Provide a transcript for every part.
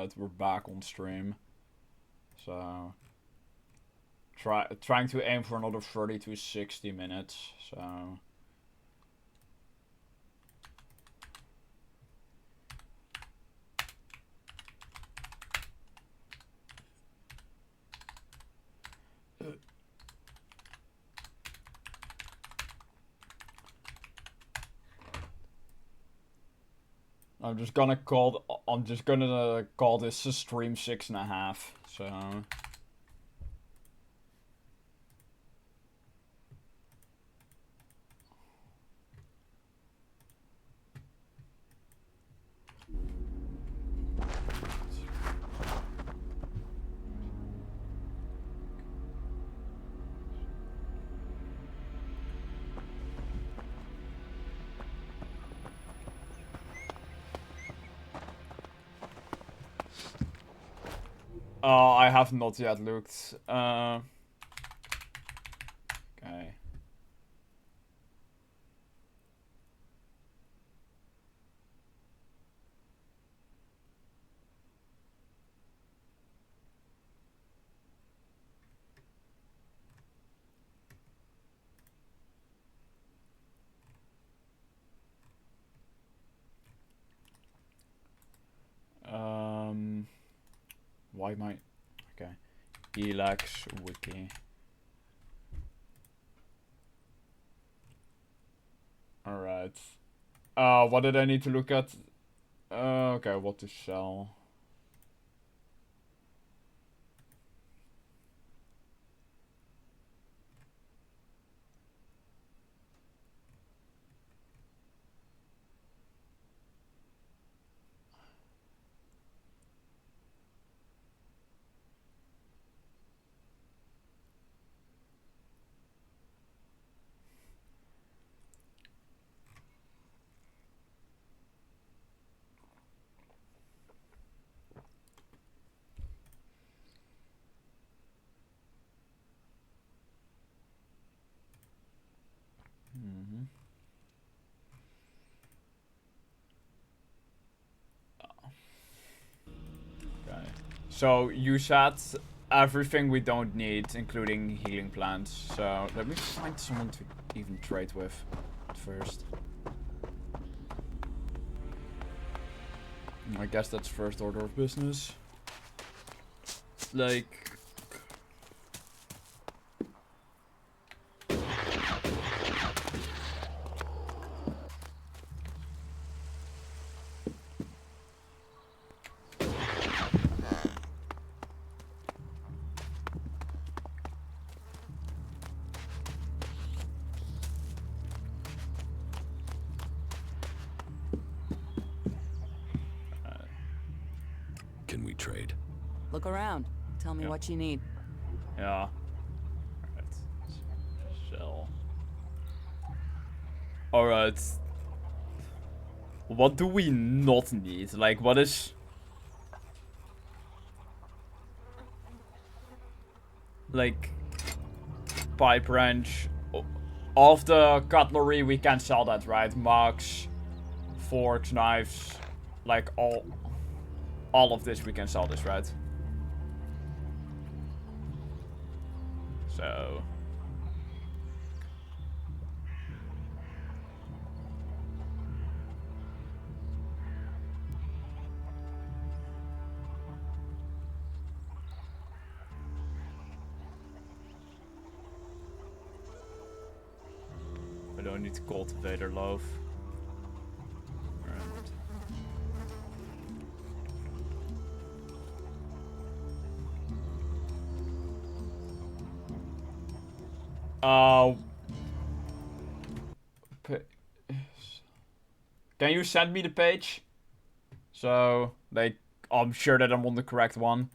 Alright, we're back on stream. So trying to aim for another 30 to 60 minutes. So I'm just gonna call this a stream 6.5. So I have not yet looked. Okay. Why am I... Okay. ELEX wiki. Alright. What did I need to look at? Okay, what to sell. Okay. So you said everything we don't need, including healing plants. So let me find someone to even trade with first. I guess that's first order of business. Like... Can we trade? Look around. Tell me what you need. Yeah. Alright. Sell. Alright. What do we not need? Like, what is... Like... Pipe wrench. Of the cutlery, we can sell that, right? Mugs, forks, knives. Like, all of this, we can sell this, right? So... I don't need to cultivate or loaf. Can you send me the page? So, like, I'm sure that I'm on the correct one.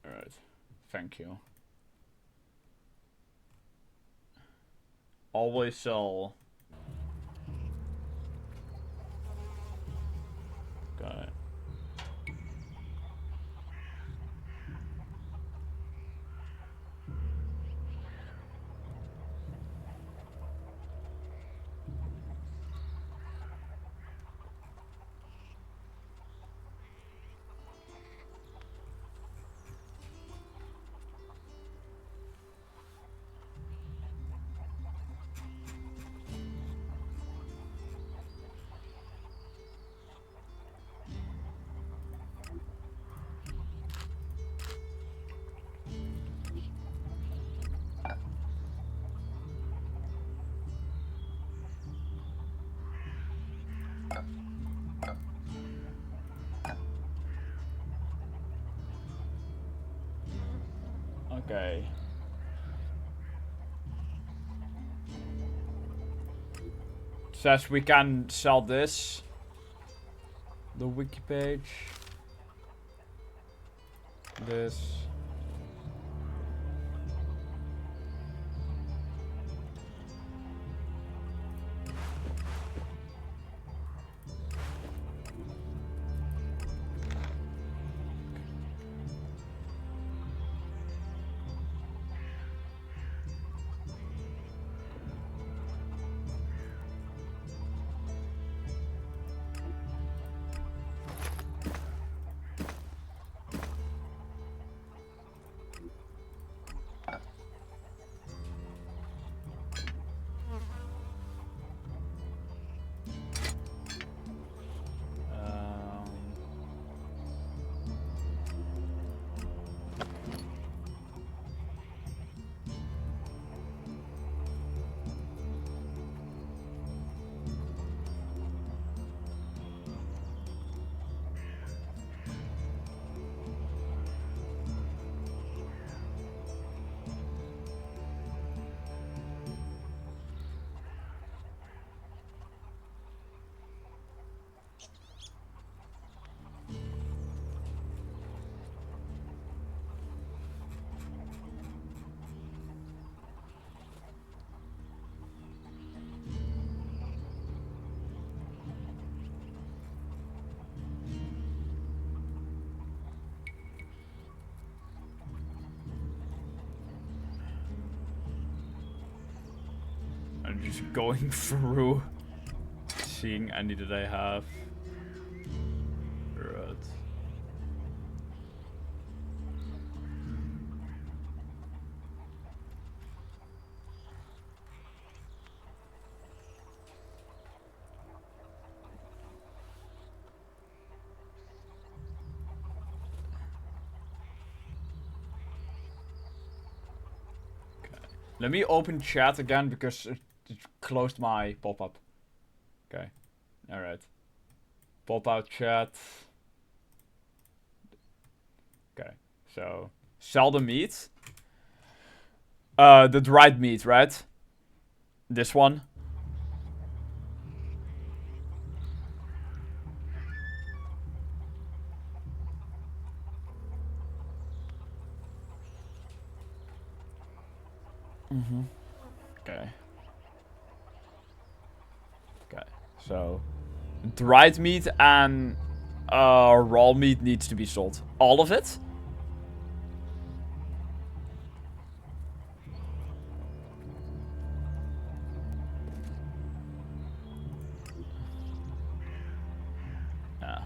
Alright. Thank you. Always sell. Okay. Okay. Says we can sell this. The wiki page. This. I'm just going through, seeing any that I have. Right. Okay. Let me open chat again because it closed my pop-up. Okay. Alright. Pop-out chat. Okay. So, sell the meat. The dried meat, right? This one. Mm-hmm. Okay. Okay. So, dried meat and raw meat needs to be sold. All of it? Yeah.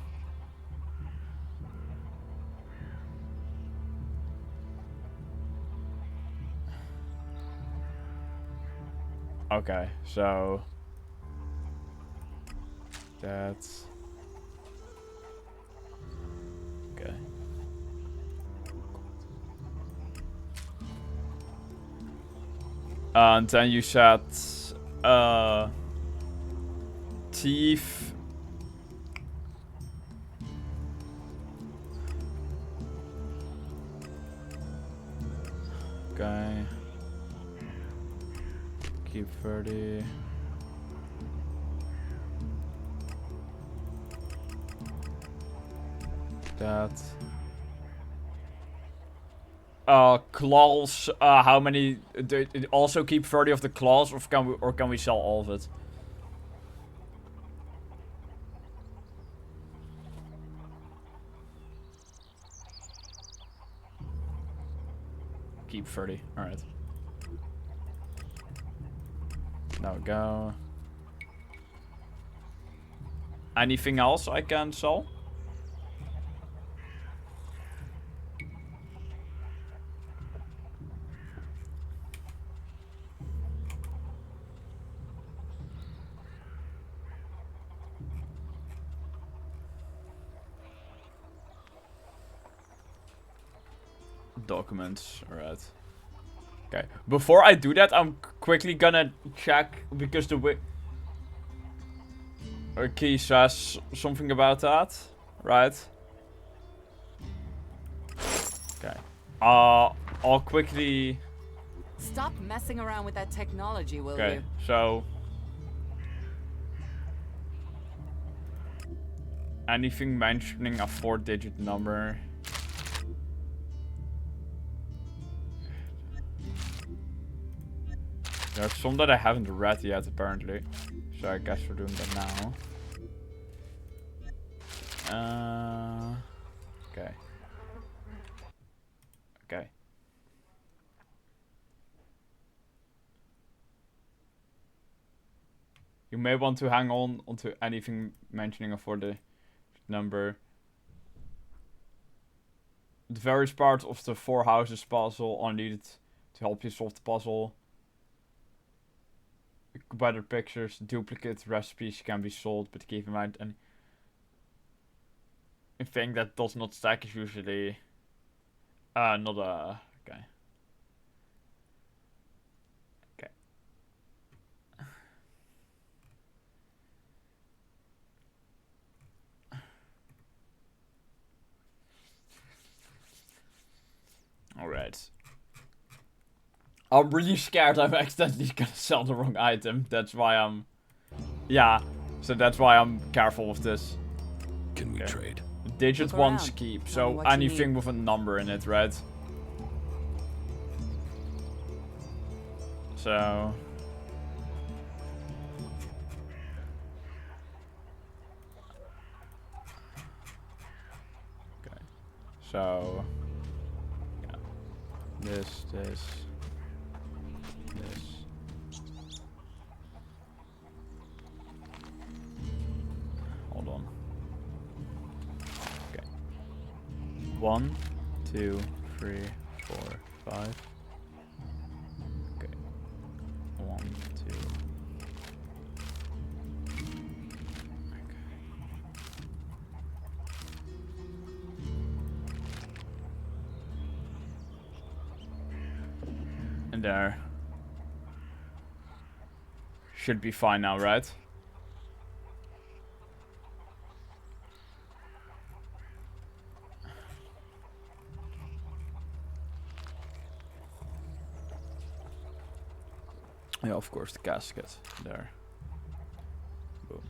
Okay, so that's okay. And then you said teeth. Okay. Keep 30. That. claws. How many? It also keep 30 of the claws, or can we sell all of it? Keep 30. All right. There we go. Anything else I can sell? Documents, alright. Okay, before I do that, I'm quickly gonna check, because the key says something about that, right? Okay. I'll quickly... Stop messing around with that technology, will Okay, you? so... anything mentioning a 4-digit number... There's some that I haven't read yet, apparently. So I guess we're doing that now. Okay. Okay. You may want to hang on onto anything mentioning a 4-digit number. The various parts of the 4 houses puzzle are needed to help you solve the puzzle. Better pictures, duplicate recipes can be sold, but keep in mind anything that does not stack is usually not a... okay. Okay. Alright. I'm really scared I'm accidentally gonna sell the wrong item. That's why I'm... yeah, so that's why I'm careful with this. Can we trade? Digit Look ones around. keep, Tell me so what you anything need. with a number in it, right? So... okay. So... yeah. This. Hold on. Okay. 1, 2, 3, 4, 5. Okay. 1, 2. Okay. And there. Should be fine now, right? Yeah, of course, the casket. There. Boom.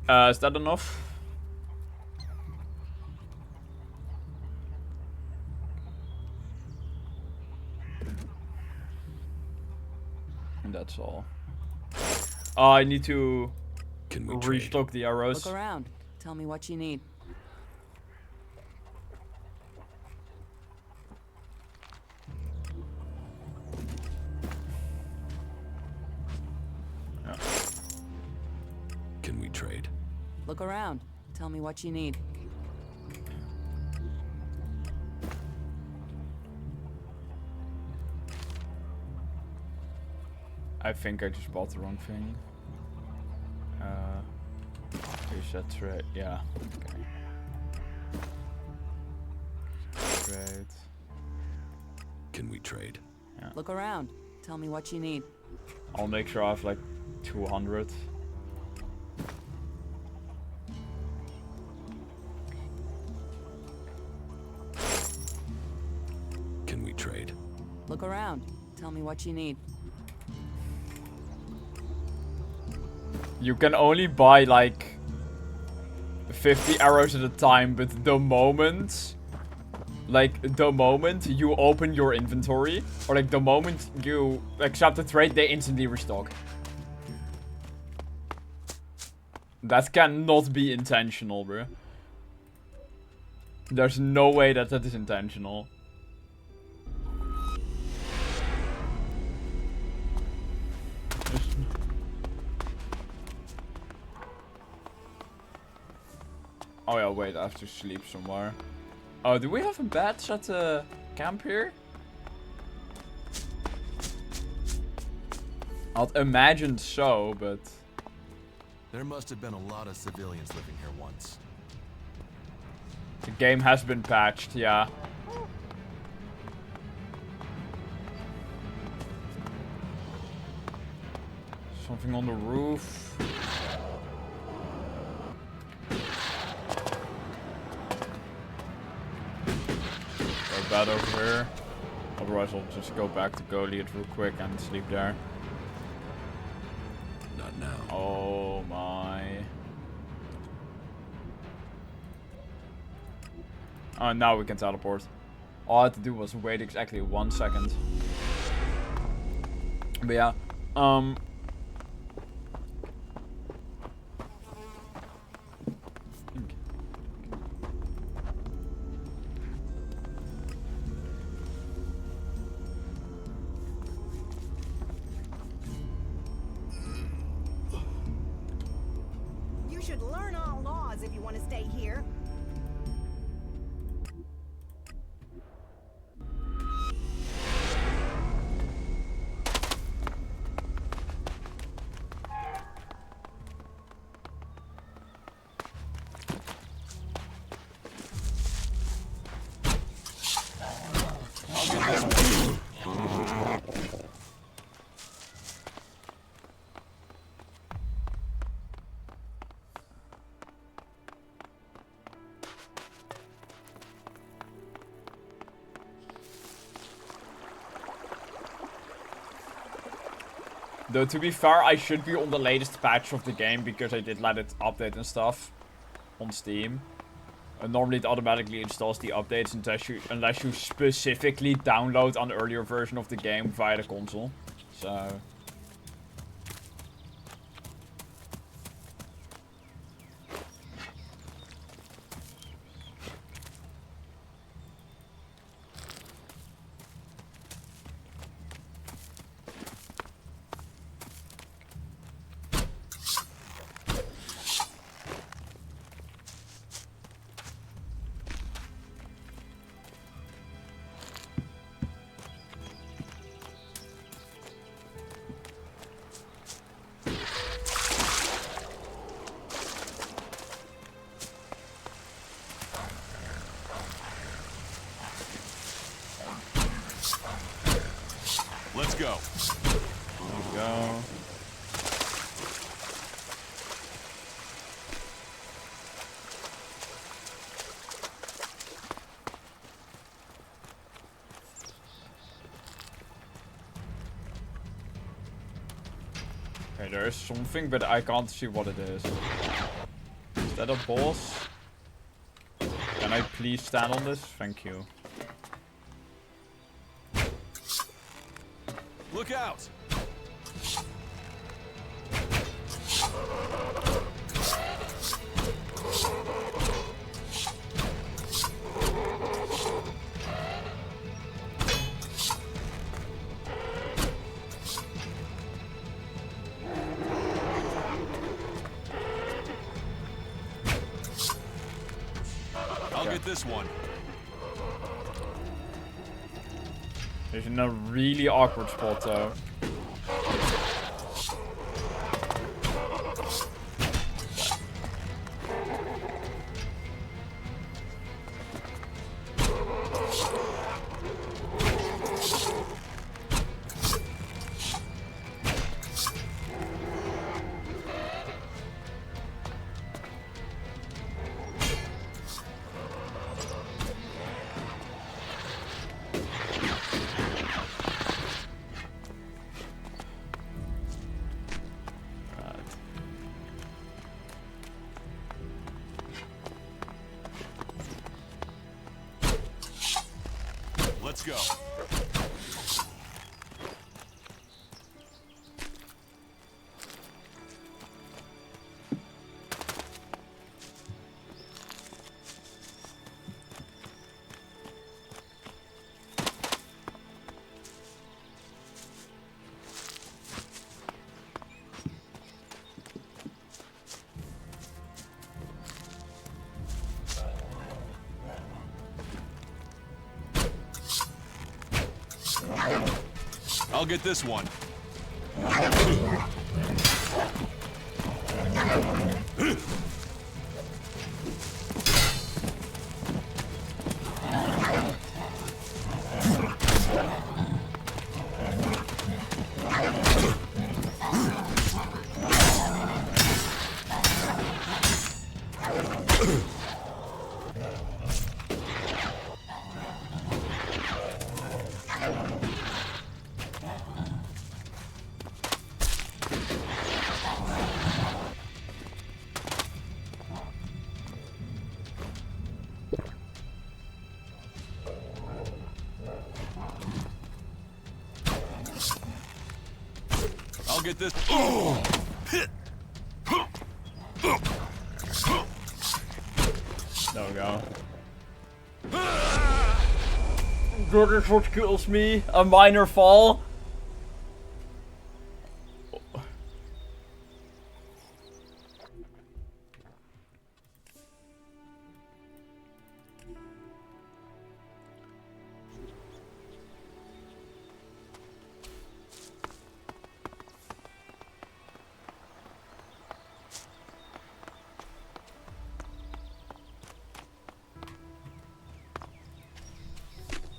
Is that enough? And that's all. I need to Can we trade? restock the arrows. Look around. Tell me what you need. Yeah. Can we trade? Look around. Tell me what you need. I think I just bought the wrong thing. Reset trade. Yeah. Okay. Trade. Can we trade? Yeah. Look around. Tell me what you need. I'll make sure I have like 200. Can we trade? Look around. Tell me what you need. You can only buy like 50 arrows at a time, but the moment you open your inventory, or like the moment you accept the trade, they instantly restock. That cannot be intentional, bro. There's no way that is intentional. Oh yeah, wait, I have to sleep somewhere. Oh, do we have a bed at the camp here? I'd imagine so, but... There must have been a lot of civilians living here once. The game has been patched, yeah. Something on the roof. A bed over here. Otherwise I'll just go back to Goliath real quick and sleep there. Not now. Oh my. Oh, now we can teleport. All I had to do was wait exactly 1 second. But yeah, You should learn all laws if you want to stay here. though to be fair, I should be on the latest patch of the game because I did let it update and stuff on Steam. And normally it automatically installs the updates unless you specifically download an earlier version of the game via the console. So... Let's go. Let's go. Okay, there is something, but I can't see what it is. Is that a boss? Can I please stand on this? Thank you. Look out! I'll get this one. He's in a really awkward spot though. go. I'll get this one. I'll get this. Oh! There we go. That is what kills me. A minor fall.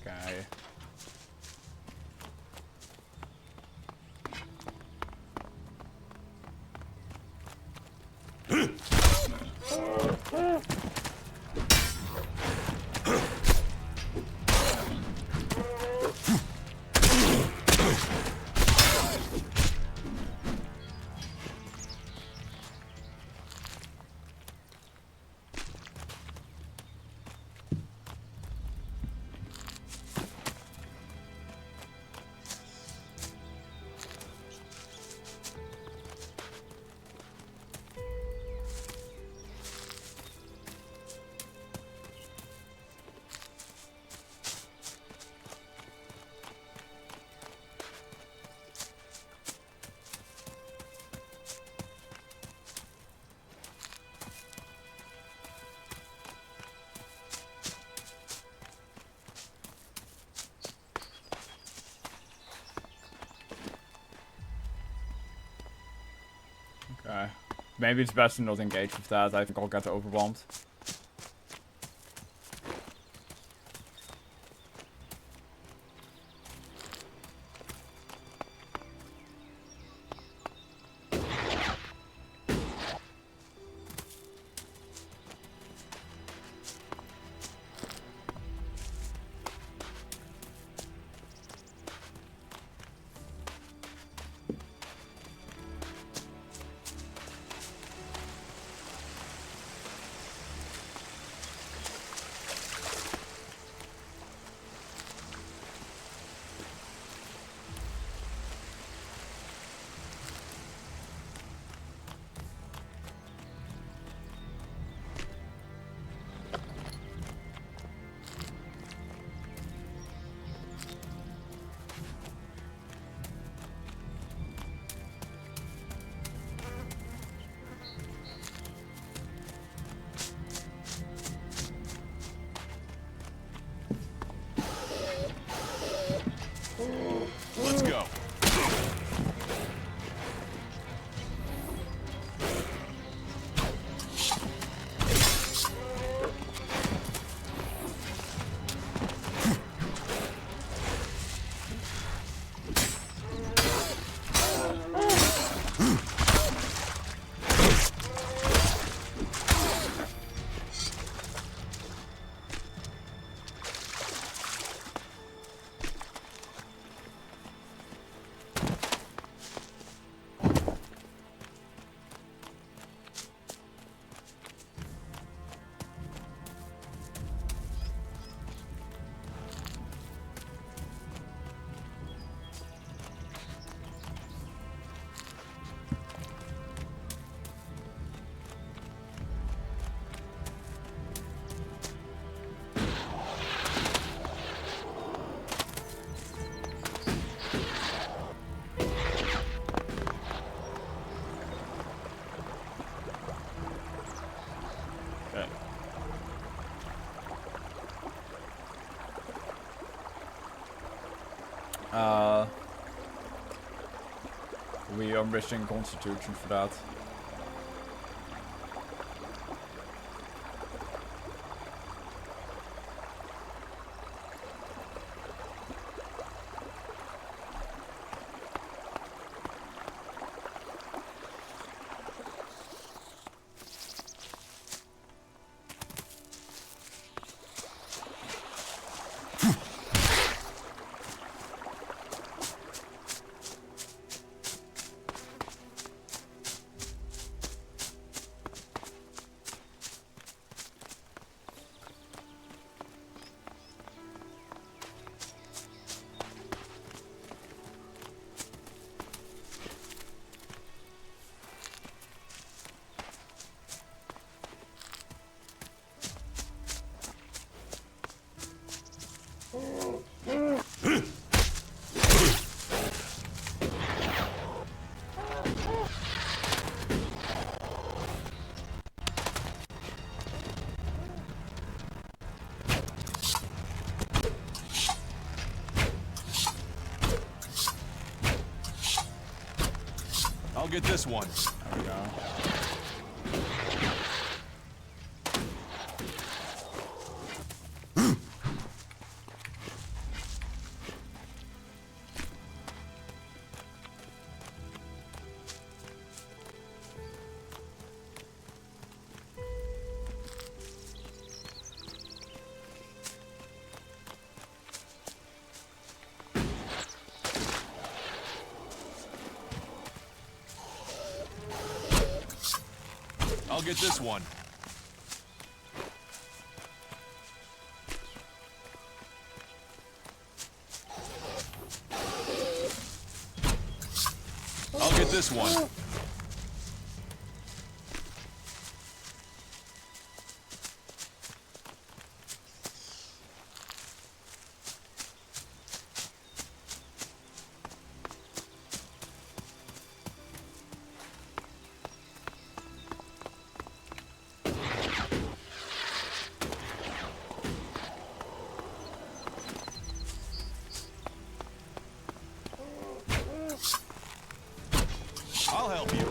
Okay. Okay. Maybe it's best to not engage with that. I think I'll get overwhelmed. are missing Constitution for that. I'll get this one. There we go. I'll get this one. I'll get this one. I'll help you.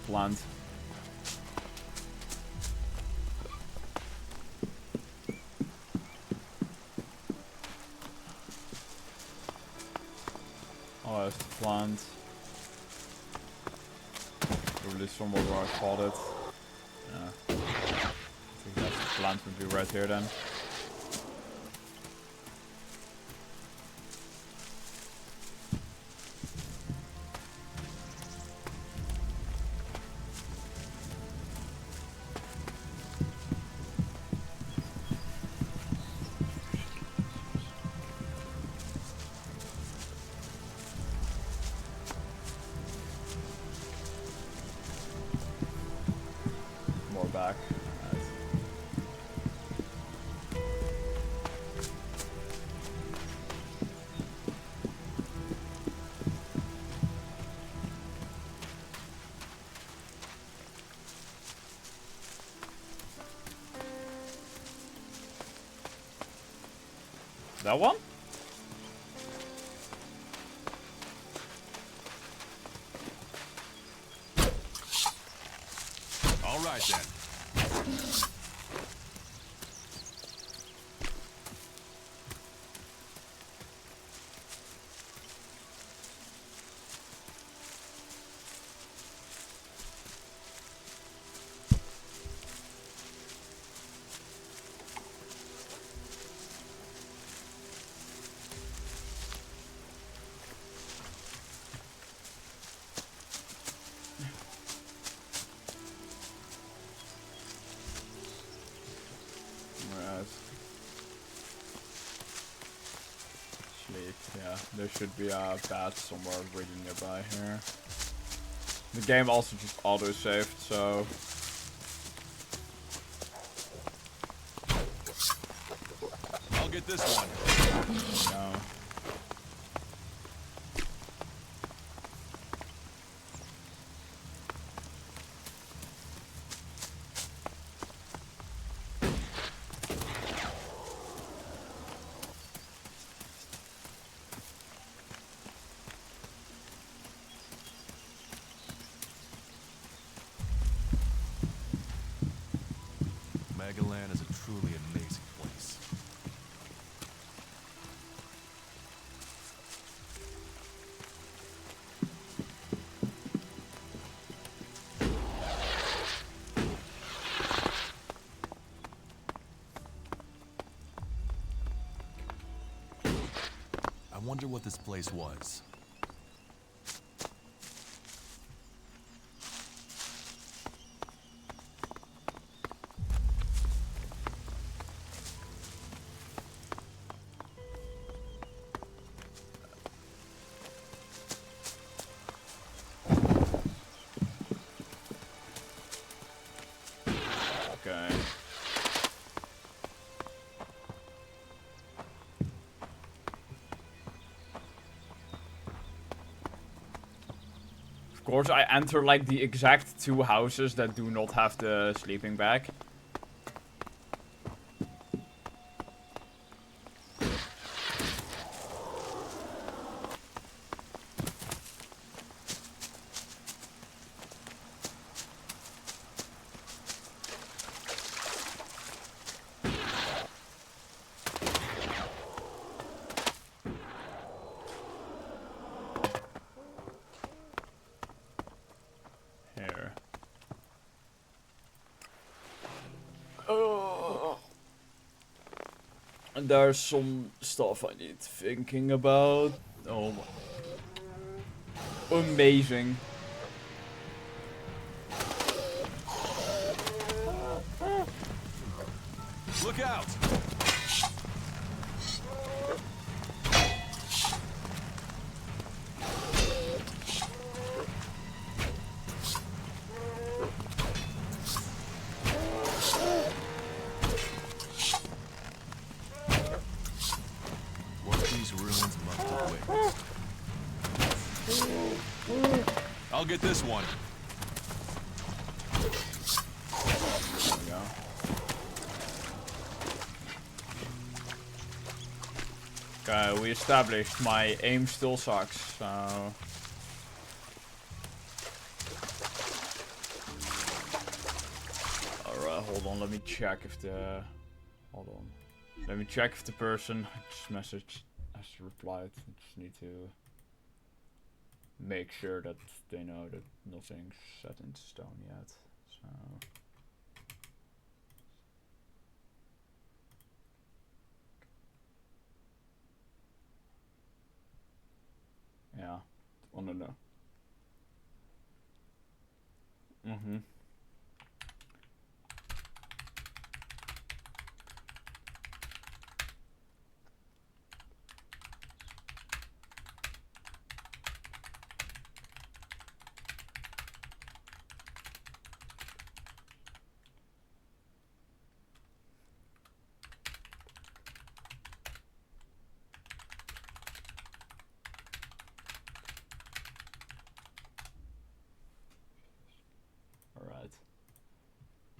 Land. Oh, that's the plant. Probably somewhere where I fought it. Yeah. I think that's the plant would be right here then. More back. Nice. That one? All right then. Yeah, there should be a path somewhere really nearby here. The game also just auto-saved, so... I'll get this one. No. Megaland is a truly amazing place. I wonder what this place was. Okay. Of course, I enter like the exact 2 houses that do not have the sleeping bag. Here. And there's some stuff I need thinking about. Oh my. Amazing. Look out! What these ruins must have witnessed. I'll get this one. There we go. Okay, we established my aim still sucks, so... Alright, hold on, let me check if the... Hold on. Let me check if the person I just messaged has replied. I just need to make sure that they know that nothing's set in stone yet. So... Yeah, wanna know. Mm-hmm. Alright.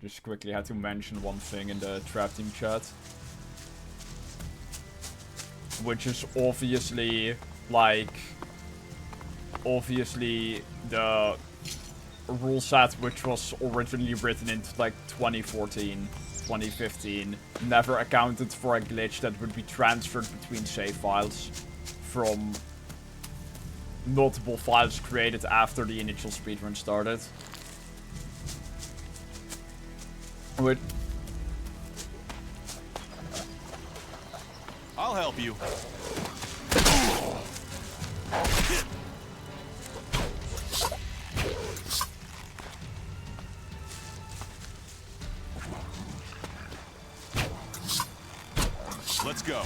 Just quickly had to mention one thing in the trap team chat. Which is obviously, like... Obviously the rule set which was originally written into like 2014, 2015 never accounted for a glitch that would be transferred between save files from multiple files created after the initial speedrun started. Wait. I'll help you. Let's go.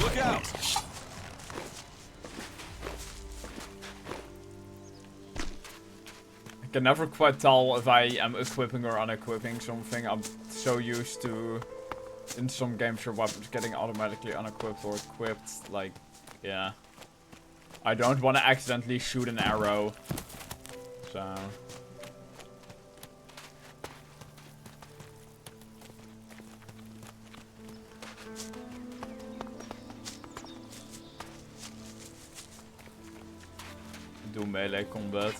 Look out! I can never quite tell if I am equipping or unequipping something. I'm so used to, in some games, your weapons getting automatically unequipped or equipped. Like, yeah. I don't want to accidentally shoot an arrow. So... do melee combat.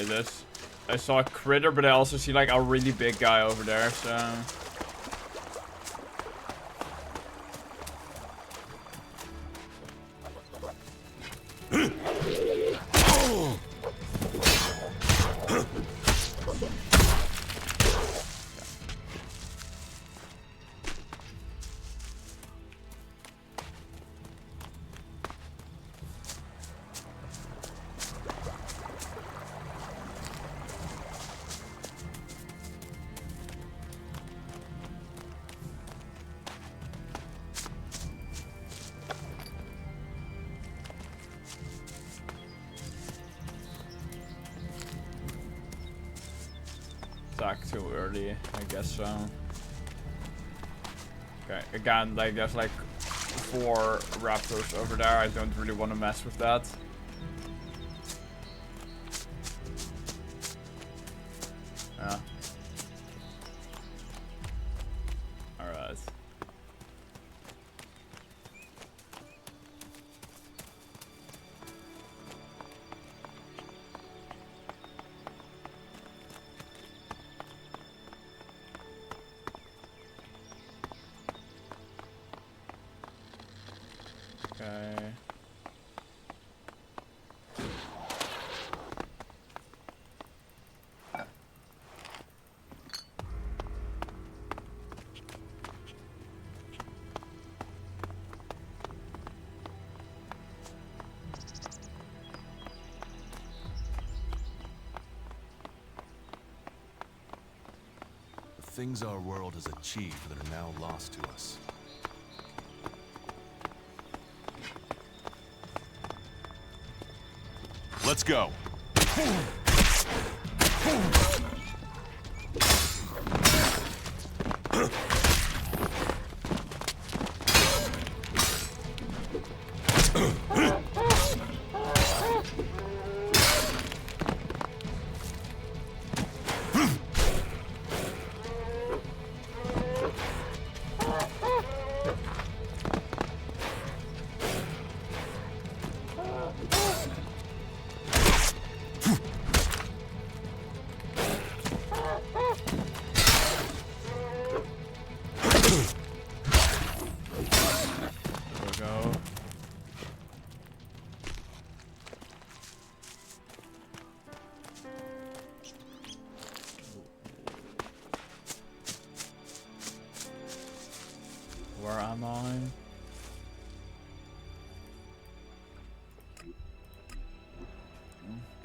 This. I saw a critter, but I also see like a really big guy over there, so... Attack too early, I guess so. Okay, again, like there's like 4 raptors over there. I don't really want to mess with that. Yeah. Alright. Okay. The things our world has achieved that are now lost to us. Let's go. Where am I?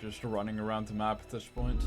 Just running around the map at this point.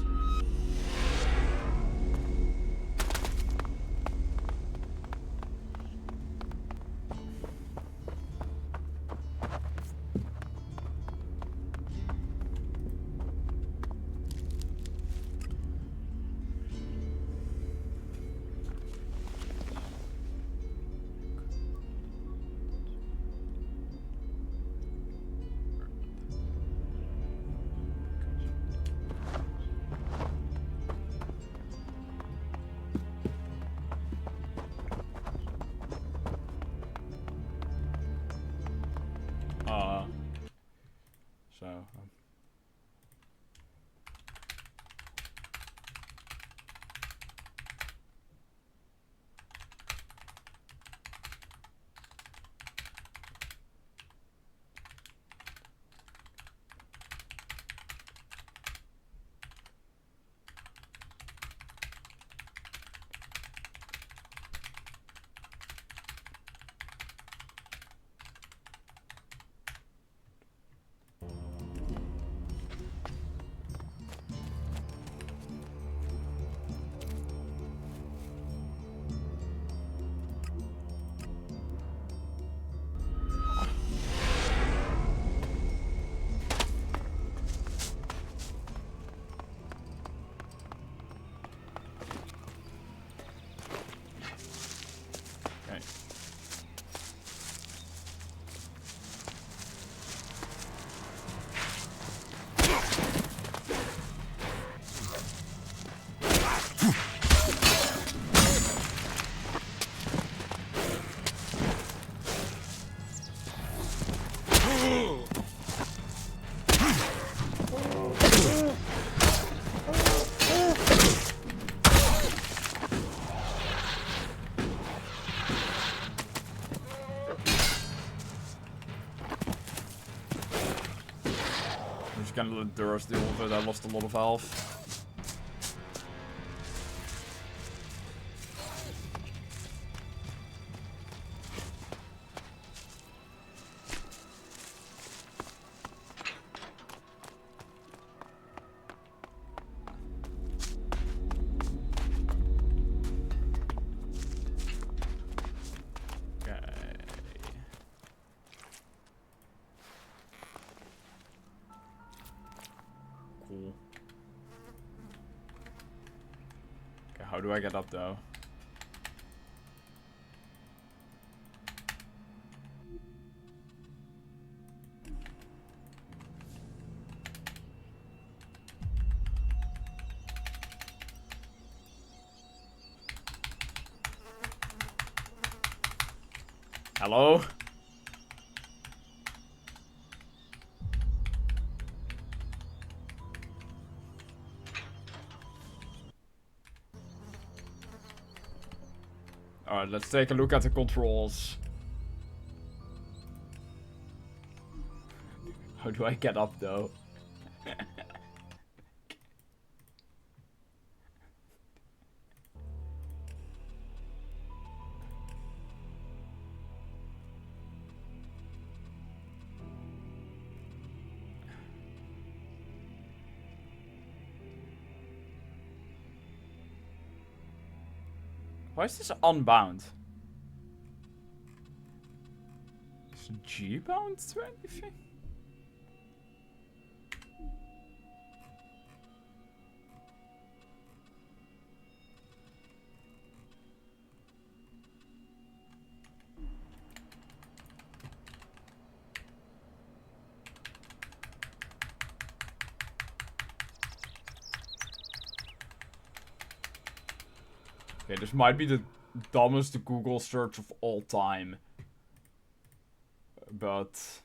just gonna let Duros deal with it. I lost a lot of health. How do I get up though? Hello? Alright, let's take a look at the controls. How do I get up though? Why is this unbound? Is G bound to anything? Okay, this might be the dumbest Google search of all time. But...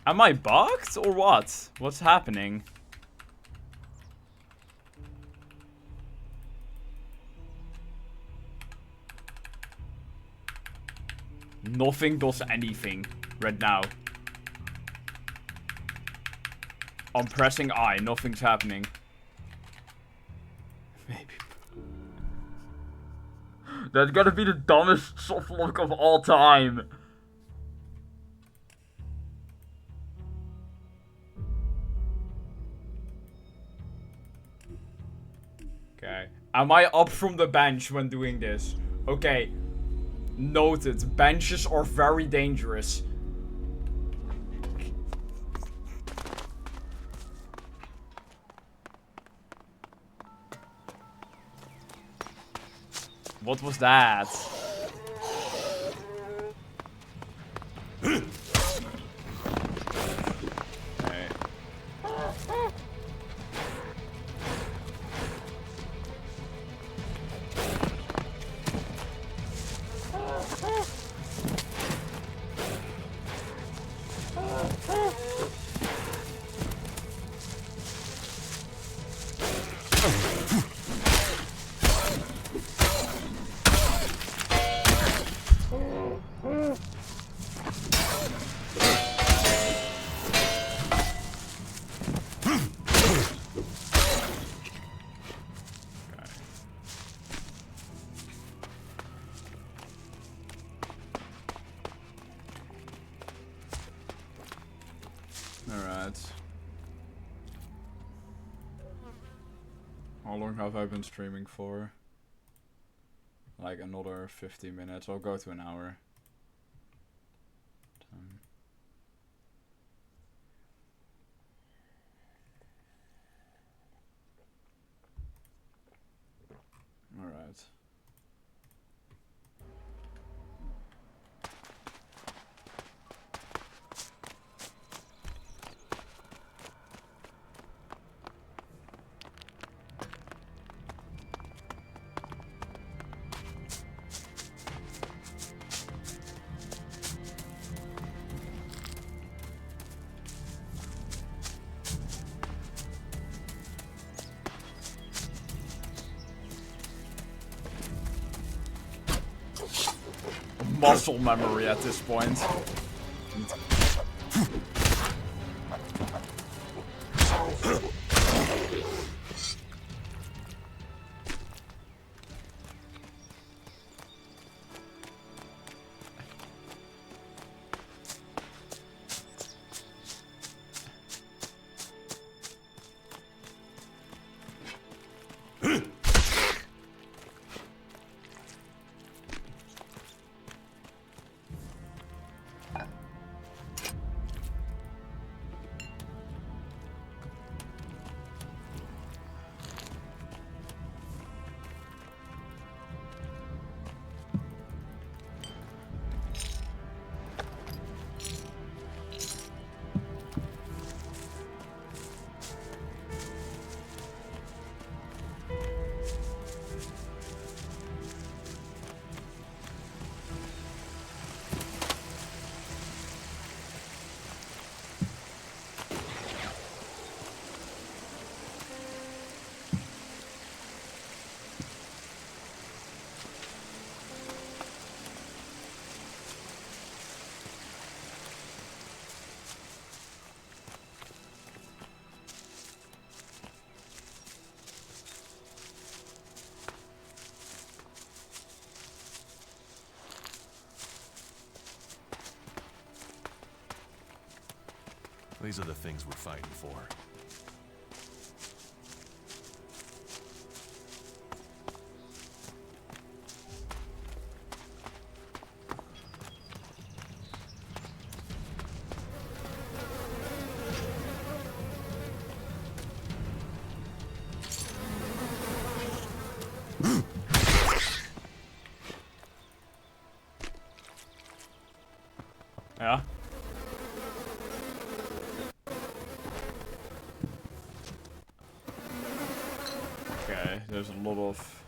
Am I bugged or what? What's happening? Nothing does anything right now. I'm pressing I, nothing's happening. Maybe. That's gotta be the dumbest soft lock of all time. Okay. Am I up from the bench when doing this? Okay. Noted. Benches are very dangerous. What was that? Okay. Alright. How long have I been streaming for? Like another 50 minutes. I'll go to an hour. Alright. muscle memory at this point. These are the things we're fighting for. Yeah. Okay, there's a lot of...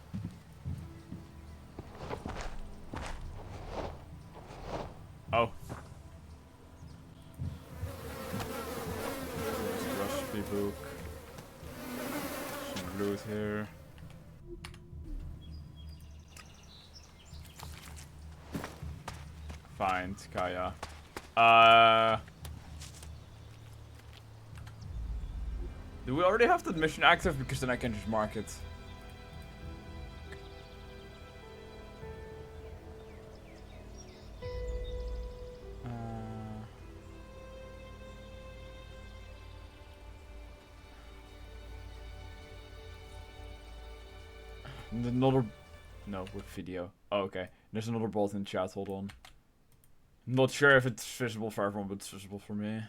Oh. There's a recipe book. Some loot here. Find Kaya. Do we already have that mission active? Because then I can just mark it. Another... No, with video. Oh, okay. There's another bolt in chat, hold on. Not sure if it's visible for everyone, but it's visible for me.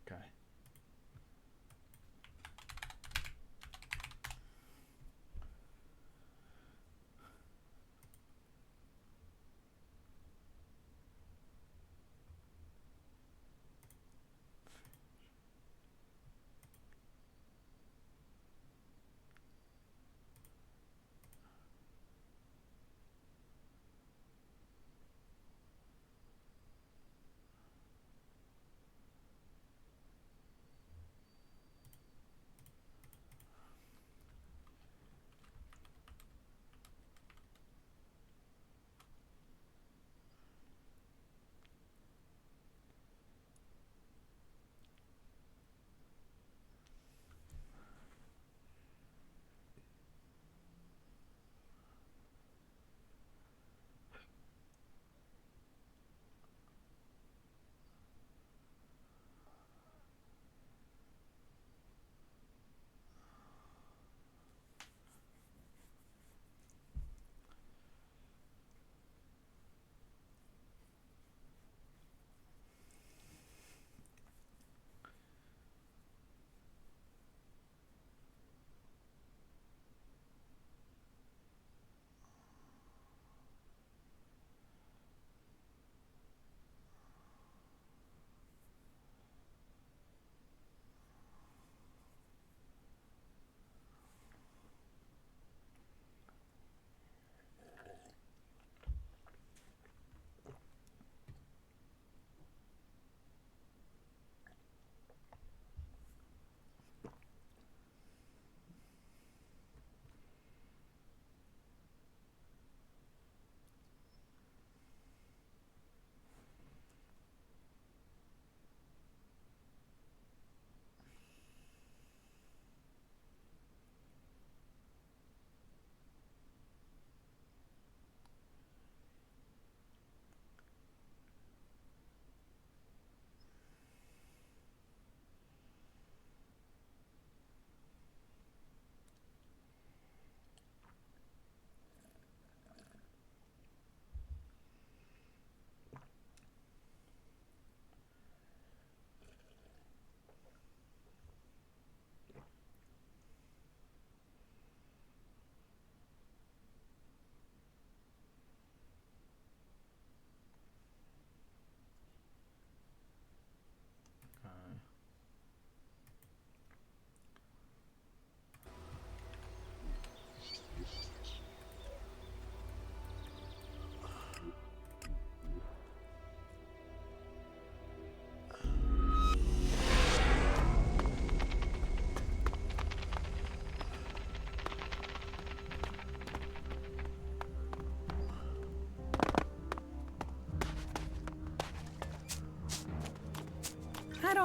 Okay.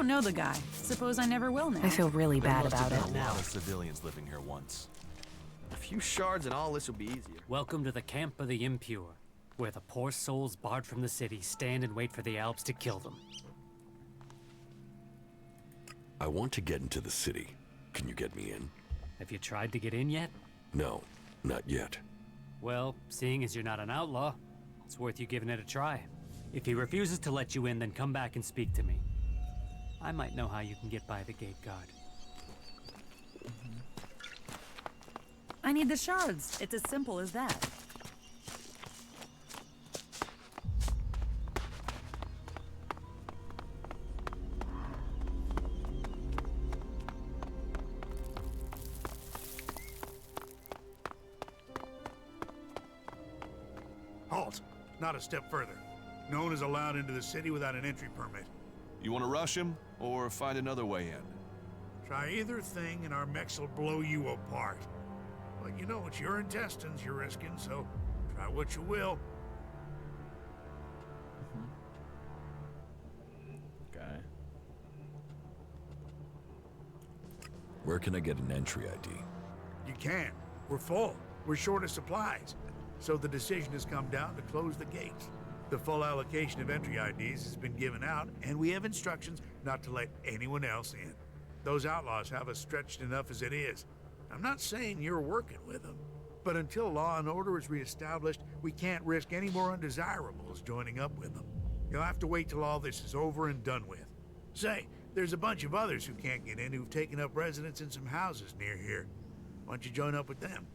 don't know the guy. Suppose I never will now. I feel really There bad must have about it. been a lot of civilians living here once. A few shards and all this will be easier. Welcome to the camp of the impure, where the poor souls barred from the city stand and wait for the Alps to kill them. I want to get into the city. Can you get me in? Have you tried to get in yet? No, not yet. Well, seeing as you're not an outlaw, it's worth you giving it a try. If he refuses to let you in, then come back and speak to me. I might know how you can get by the gate guard. I need the shards. It's as simple as that. Halt! Not a step further. No one is allowed into the city without an entry permit. You want to rush him, or find another way in? Try either thing and our mechs will blow you apart. But you know, it's your intestines you're risking, so try what you will. Okay. Where can I get an entry ID? You can't. We're full. We're short of supplies. So the decision has come down to close the gates. The full allocation of entry IDs has been given out, and we have instructions not to let anyone else in. Those outlaws have us stretched enough as it is. I'm not saying you're working with them, but until law and order is reestablished, we can't risk any more undesirables joining up with them. You'll have to wait till all this is over and done with. Say, there's a bunch of others who can't get in who've taken up residence in some houses near here. Why don't you join up with them?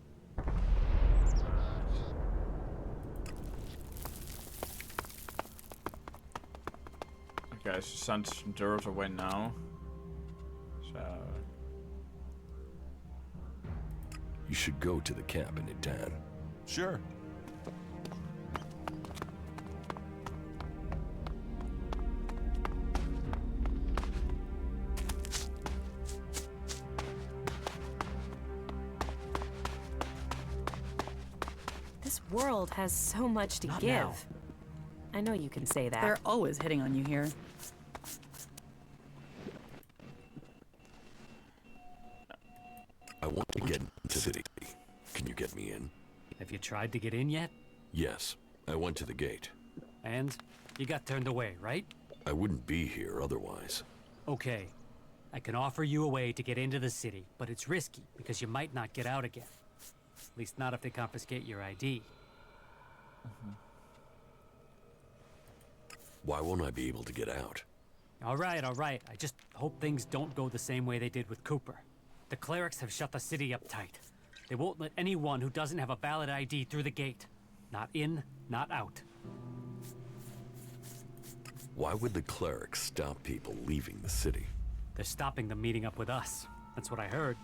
Okay, so send Dirt away now. So You should go to the camp in Idan. Sure. This world has so much to Not give. now. I know you can say that. They're always hitting on you here. I want to get into the city. Can you get me in? Have you tried to get in yet? Yes, I went to the gate. And you got turned away, right? I wouldn't be here otherwise. Okay. I can offer you a way to get into the city, but it's risky because you might not get out again. At least not if they confiscate your ID. Why won't I be able to get out? All right. I just hope things don't go the same way they did with Cooper. The clerics have shut the city up tight. They won't let anyone who doesn't have a valid ID through the gate. Not in, not out. Why would the clerics stop people leaving the city? They're stopping them meeting up with us. That's what I heard.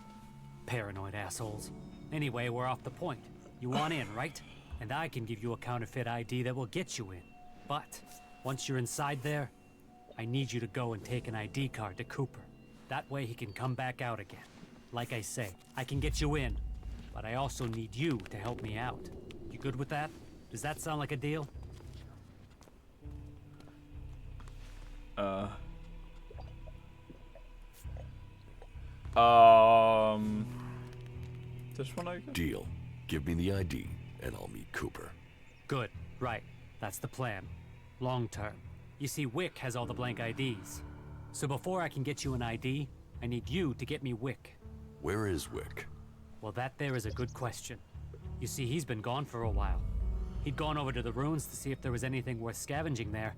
Paranoid assholes. Anyway, we're off the point. You want in, right? And I can give you a counterfeit ID that will get you in. But once you're inside there, I need you to go and take an ID card to Cooper. That way he can come back out again. Like I say, I can get you in, but I also need you to help me out. You good with that? Does that sound like a deal? This one I guess? Deal. Give me the ID, and I'll meet Cooper. Good, right. That's the plan. Long term. You see, Wick has all the blank IDs. So before I can get you an ID, I need you to get me Wick. Where is Wick? Well, that there is a good question. You see, he's been gone for a while. He'd gone over to the ruins to see if there was anything worth scavenging there,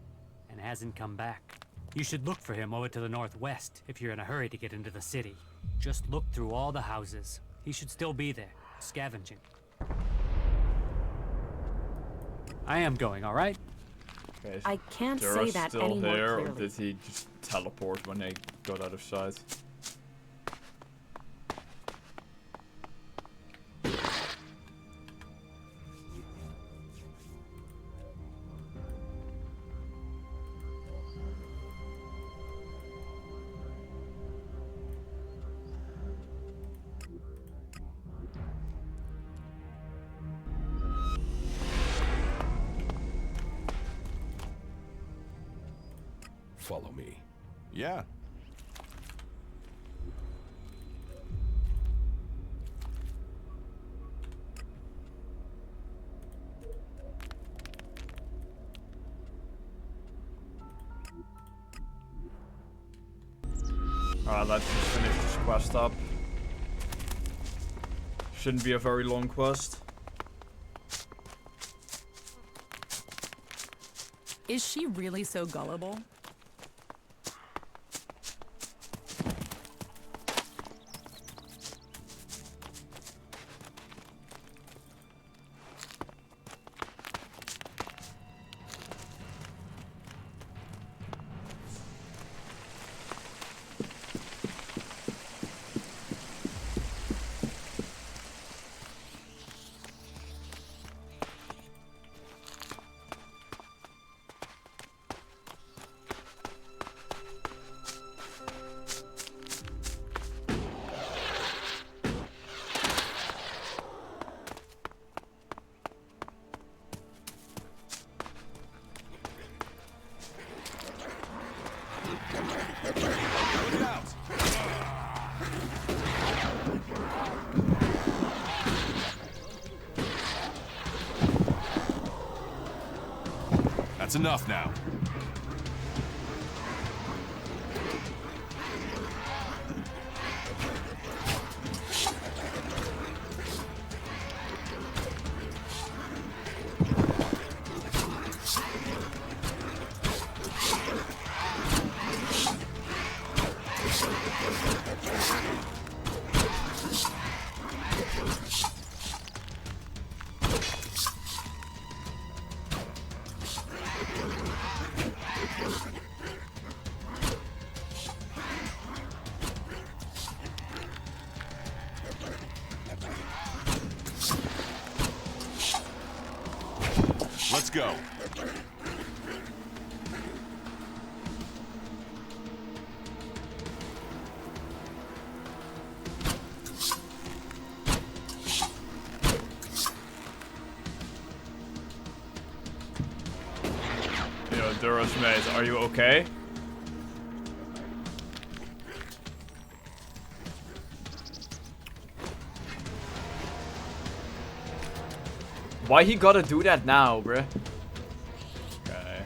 and hasn't come back. You should look for him over to the northwest if you're in a hurry to get into the city. Just look through all the houses. He should still be there, scavenging. I am going, all right? Okay, I can't say Dura's that still any more there, or clearly. did he just teleport when they got out of sight? Follow me. Yeah, Alright, let's just finish this quest up. Shouldn't be a very long quest. Is she really so gullible? That's enough now. Let's go. Yo, Duros mate, are you okay? Why he gotta do that now, bruh? Okay.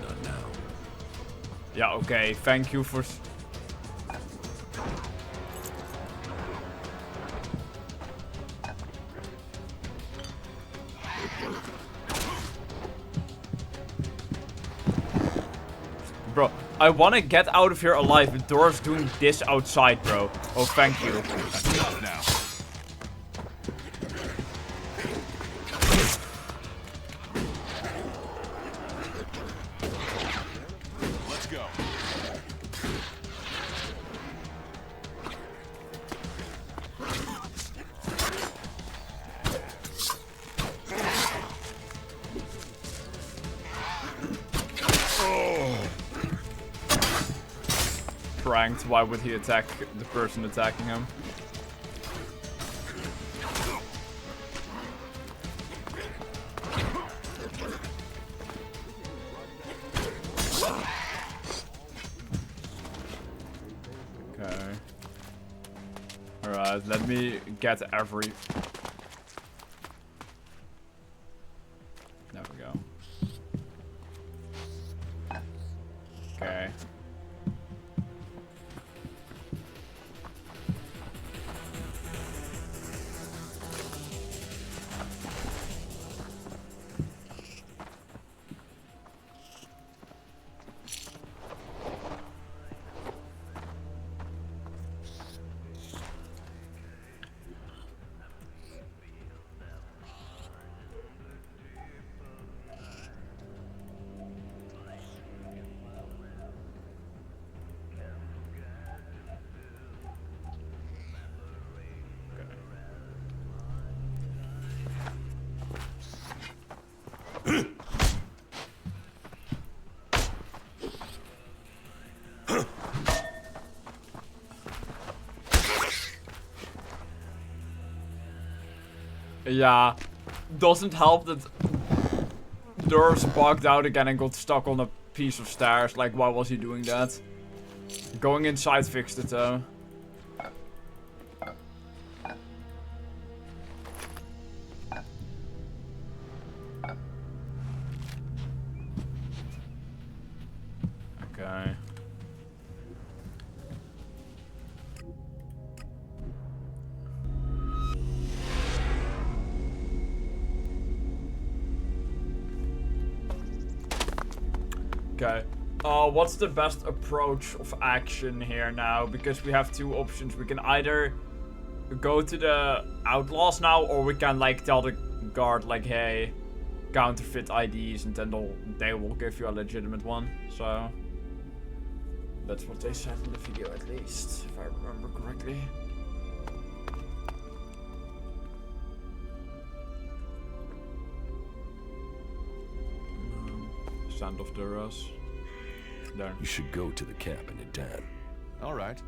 Not now. Yeah, okay. Thank you for... Bro, I wanna get out of here alive, but Dora's doing this outside, bro. Oh, thank you. That's enough now. Let's go. Pranked, why would he attack the person attacking him? Okay. Alright, let me get every... There we go. Okay. Yeah, doesn't help that Durst bugged out again and got stuck on a piece of stairs. Like, why was he doing that? Going inside fixed it though. Okay. Okay. What's the best approach of action here now? Because we have two options. We can either go to the outlaws now, or we can like tell the guard like, hey, counterfeit IDs, and then they will give you a legitimate one. So that's what they said in the video, at least, if I remember correctly. Stand off the Russ. There. You should go to the cabin at Dan. All right.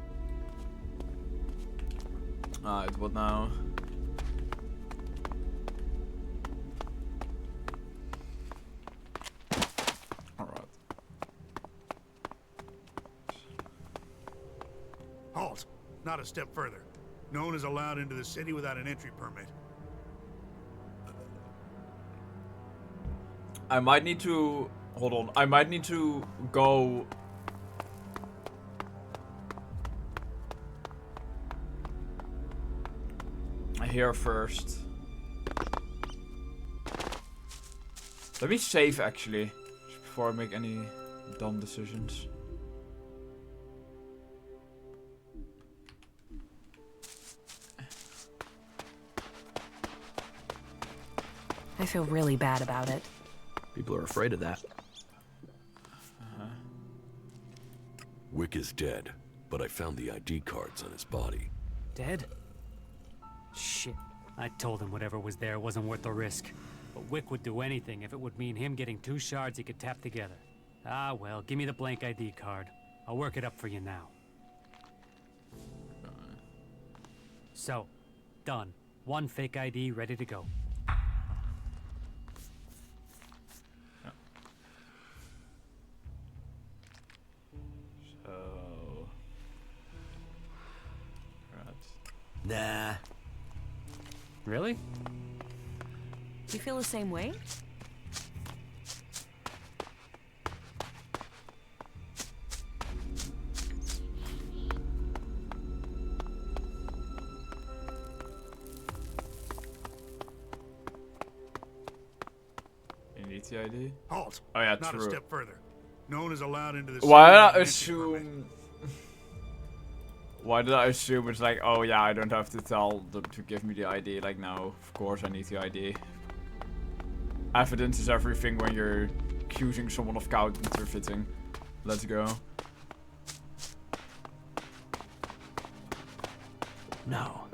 Alright, what now? Alright. Halt! Not a step further. No one is allowed into the city without an entry permit. I might need to... Hold on. I might need to go... here first. Let me save, actually. Just before I make any dumb decisions. I feel really bad about it. People are afraid of that. Wick is dead, but I found the ID cards on his body. Dead? Shit. I told him whatever was there wasn't worth the risk. But Wick would do anything if it would mean him getting 2 shards he could tap together. Ah, well, give me the blank ID card. I'll work it up for you now. So, done. 1 fake ID ready to go. So... Right. Nah. Really? You feel the same way? You need the ID? Halt! Oh yeah, Not true. a step further. No one is allowed into the city Why did without I an entry permit. assume... Why did I assume it's like, oh yeah, I don't have to tell them to give me the ID? Like, no, of course I need the ID. Evidence is everything when you're accusing someone of counterfeiting. Let's go. No.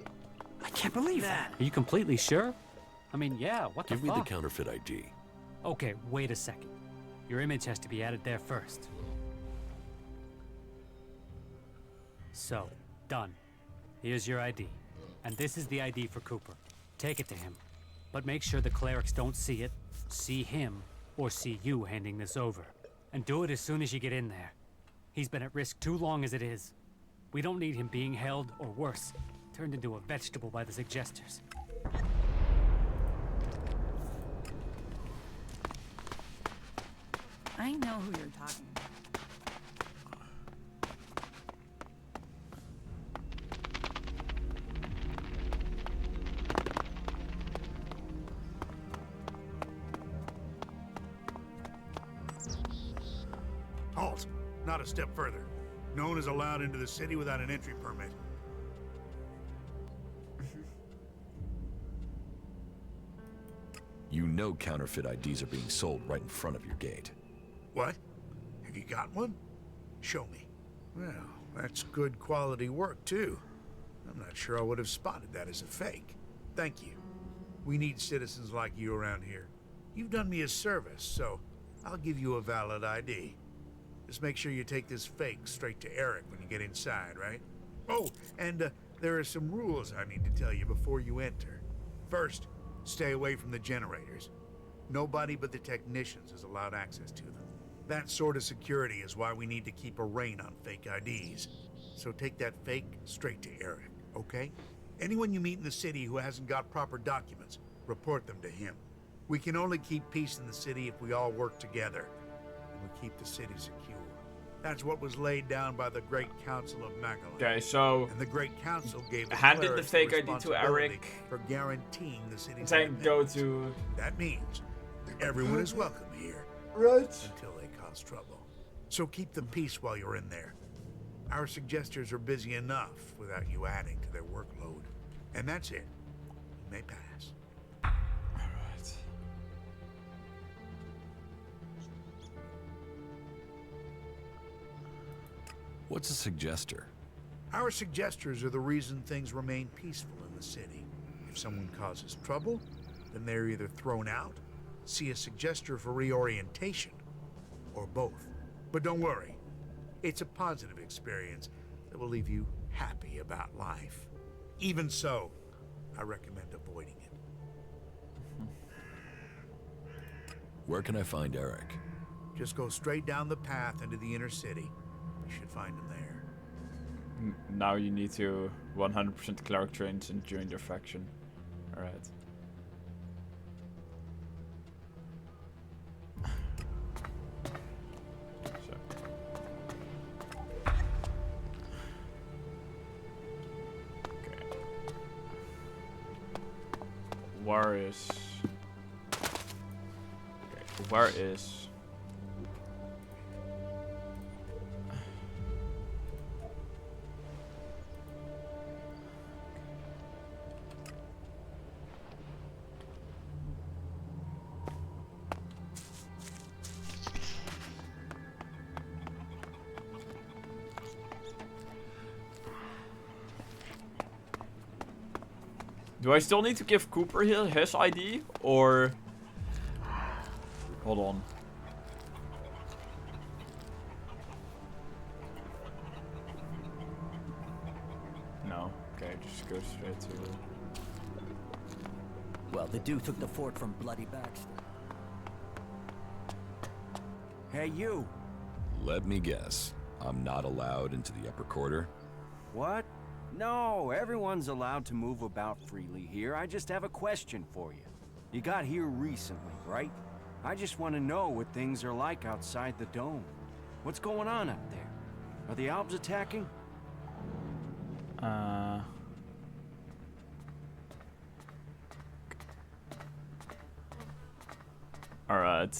I can't believe that. Are you completely sure? I mean, yeah, what the Give me fuck? the counterfeit ID. Okay, wait a second. Your image has to be added there first. So, done. Here's your ID. And this is the ID for Cooper. Take it to him. But make sure the clerics don't see it, see him, or see you handing this over. And do it as soon as you get in there. He's been at risk too long as it is. We don't need him being held, or worse, turned into a vegetable by the suggesters. I know who you're talking about. Halt! Not a step further. No one is allowed into the city without an entry permit. You know counterfeit IDs are being sold right in front of your gate. What? Have you got one? Show me. Well, that's good quality work, too. I'm not sure I would have spotted that as a fake. Thank you. We need citizens like you around here. You've done me a service, so I'll give you a valid ID. Just make sure you take this fake straight to Eric when you get inside, right? Oh, and there are some rules I need to tell you before you enter. First, stay away from the generators. Nobody but the technicians is allowed access to them. That sort of security is why we need to keep a rein on fake IDs. So take that fake straight to Eric, okay? Anyone you meet in the city who hasn't got proper documents, report them to him. We can only keep peace in the city if we all work together, and we keep the city secure. That's what was laid down by the Great Council of Magalan. Okay, so And the Great Council gave the handed the clerics fake ID to responsibility Eric. for guaranteeing the city's Then go independence. to That means everyone is welcome here right. until they cause trouble. So keep the peace while you're in there. Our suggesters are busy enough without you adding to their workload. And that's it. You may pass. Alright. What's a suggester? Our suggesters are the reason things remain peaceful in the city. If someone causes trouble, then they're either thrown out, see a suggester for reorientation, or both. But don't worry, it's a positive experience that will leave you happy about life. Even so, I recommend avoiding it. Where can I find Eric? Just go straight down the path into the inner city. You should find him there. Now you need to 100% cleric trains and join their faction. Alright. So. Okay. Where is... Okay, where is... Do I still need to give Cooper his ID? Or... Hold on. No. Okay, just go straight to... Well, the dude took the fort from Bloody Baxter. Hey, you! Let me guess. I'm not allowed into the upper quarter? What? No, everyone's allowed to move about freely here. I just have a question for you. You got here recently, right? I just want to know what things are like outside the dome. What's going on out there? Are the Alps attacking? Alright.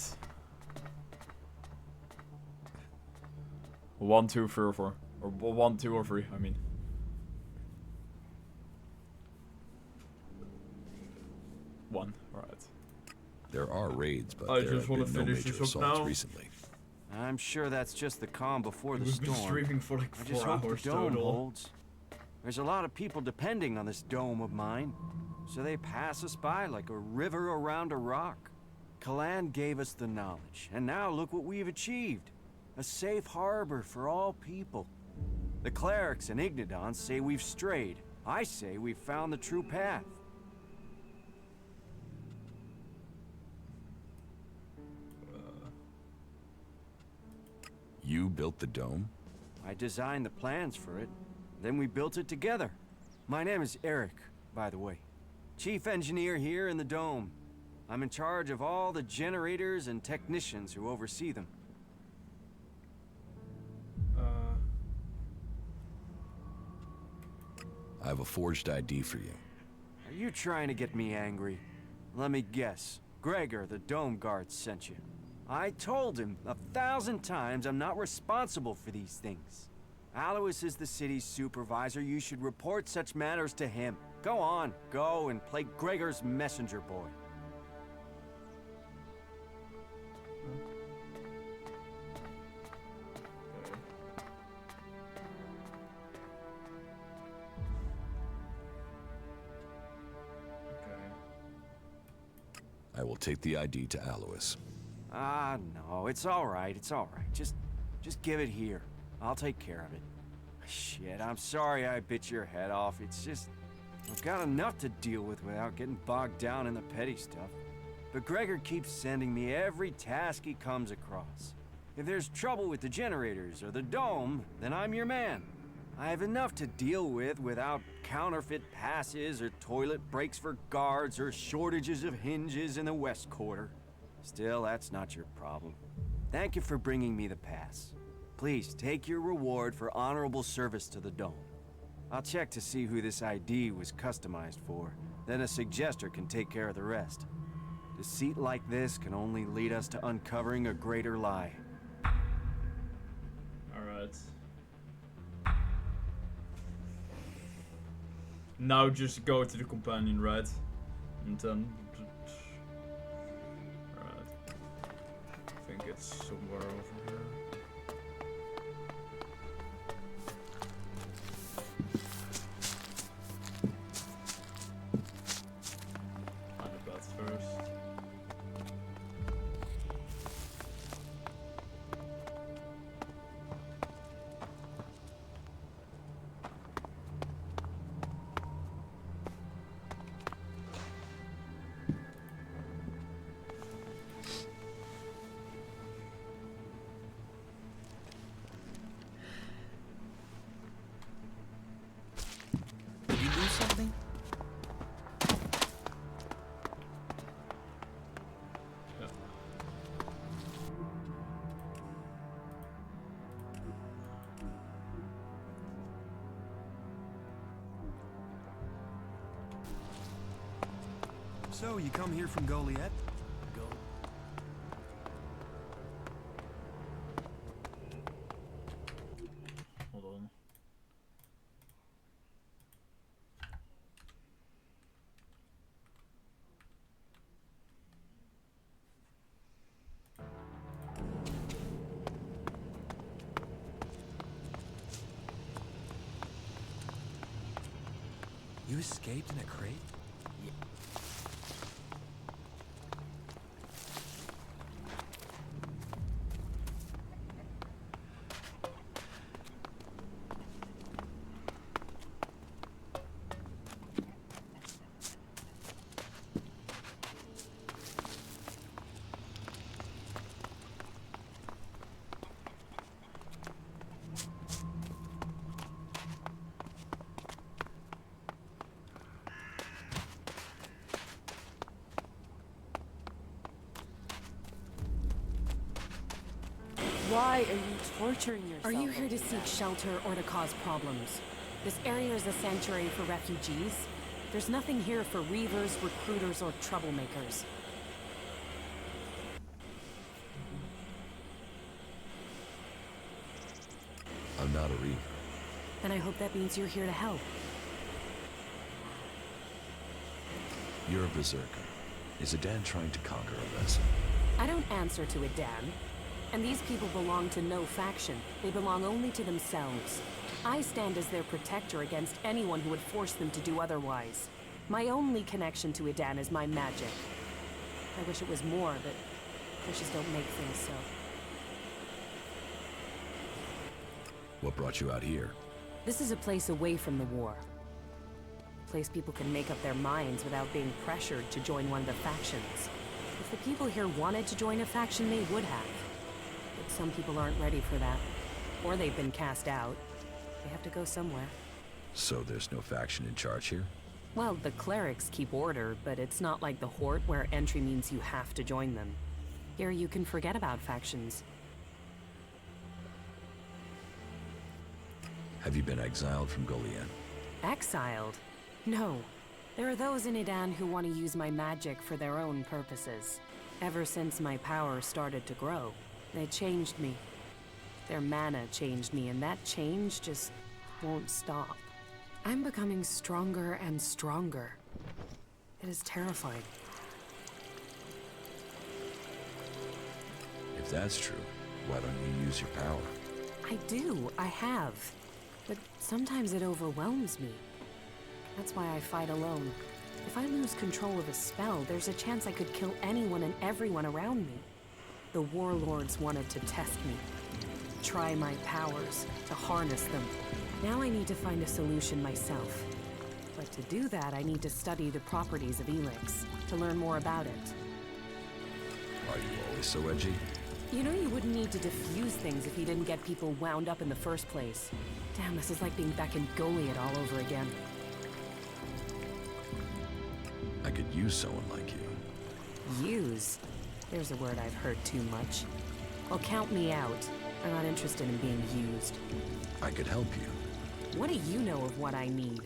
1, 2, 3, or 4. Or 1, 2, or 3, I mean. One, alright. There are raids, but I there just have wanna been no finish major this up assaults now. recently. I'm sure that's just the calm before the We've been storm. streaming for like I just 4 hope hours the dome total. holds. There's a lot of people depending on this dome of mine, so they pass us by like a river around a rock. Kalan gave us the knowledge, and now look what we've achieved. A safe harbor for all people. The clerics and Ignidons say we've strayed. I say we've found the true path. You built the dome? I designed the plans for it. Then we built it together. My name is Eric, by the way. Chief engineer here in the dome. I'm in charge of all the generators and technicians who oversee them. I have a forged ID for you. Are you trying to get me angry? Let me guess. Gregor, the dome guard, sent you. I told him 1,000 times I'm not responsible for these things. Alois is the city's supervisor. You should report such matters to him. Go on, go and play Gregor's messenger boy. I will take the ID to Alois. Ah, no, it's all right, it's all right. Just give it here. I'll take care of it. Shit, I'm sorry I bit your head off. It's just, I've got enough to deal with without getting bogged down in the petty stuff. But Gregor keeps sending me every task he comes across. If there's trouble with the generators or the dome, then I'm your man. I have enough to deal with without counterfeit passes or toilet breaks for guards or shortages of hinges in the West Quarter. Still, that's not your problem. Thank you for bringing me the pass. Please take your reward for honorable service to the dome. I'll check to see who this ID was customized for. Then a suggester can take care of the rest. Deceit like this can only lead us to uncovering a greater lie. Alright. Now just go to the companion, right? And then... Alright. I think it's somewhere over here. Find the bed first. Something? Yeah. So, you come here from Goliath? Hold on. You escaped in a crate? Why are you torturing yourself? Are you here to seek shelter or to cause problems? This area is a sanctuary for refugees. There's nothing here for reavers, recruiters, or troublemakers. I'm not a reaver. And I hope that means you're here to help. You're a berserker. Is Adan trying to conquer a vessel? I don't answer to Adan. And these people belong to no faction. They belong only to themselves. I stand as their protector against anyone who would force them to do otherwise. My only connection to Adan is my magic. I wish it was more, but wishes don't make things so. What brought you out here? This is a place away from the war. A place people can make up their minds without being pressured to join one of the factions. If the people here wanted to join a faction, they would have. But some people aren't ready for that. Or they've been cast out. They have to go somewhere. So there's no faction in charge here? Well, the clerics keep order, but it's not like the Horde where entry means you have to join them. Here you can forget about factions. Have you been exiled from Goliath? Exiled? No. There are those in Adan who want to use my magic for their own purposes. Ever since my power started to grow, they changed me. Their mana changed me, and that change just won't stop. I'm becoming stronger and stronger. It is terrifying. If that's true, why don't you use your power? I do. I have. But sometimes it overwhelms me. That's why I fight alone. If I lose control of a spell, there's a chance I could kill anyone and everyone around me. The warlords wanted to test me. Try my powers, to harness them. Now I need to find a solution myself. But to do that, I need to study the properties of ELEX, to learn more about it. Are you always so edgy? You know you wouldn't need to defuse things if you didn't get people wound up in the first place. Damn, this is like being back in Goliath all over again. I could use someone like you. Use? There's a word I've heard too much. Well, count me out. I'm not interested in being used. I could help you. What do you know of what I need?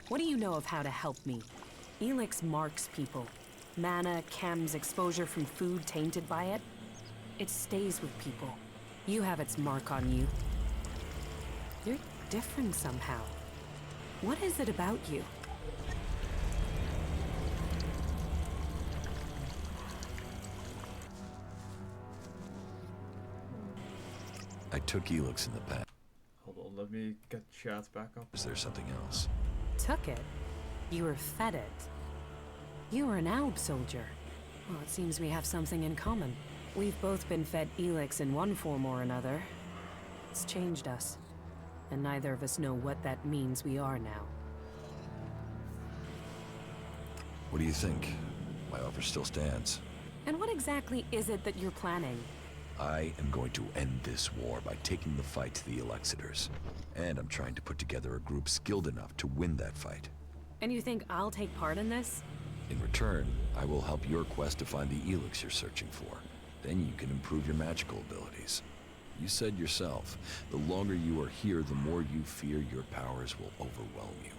What do you know of how to help me? ELEX marks people. Mana, chems, exposure from food tainted by it. It stays with people. You have its mark on you. You're different somehow. What is it about you? I took ELEX in the past. Hold on, let me get chat back up. Is there something else? Took it? You were fed it? You were an Alb soldier. Well, it seems we have something in common. We've both been fed ELEX in one form or another. It's changed us. And neither of us know what that means we are now. What do you think? My offer still stands. And what exactly is it that you're planning? I am going to end this war by taking the fight to the Elexitors. And I'm trying to put together a group skilled enough to win that fight. And you think I'll take part in this? In return, I will help your quest to find the ELEX you're searching for. Then you can improve your magical abilities. You said yourself, the longer you are here, the more you fear your powers will overwhelm you.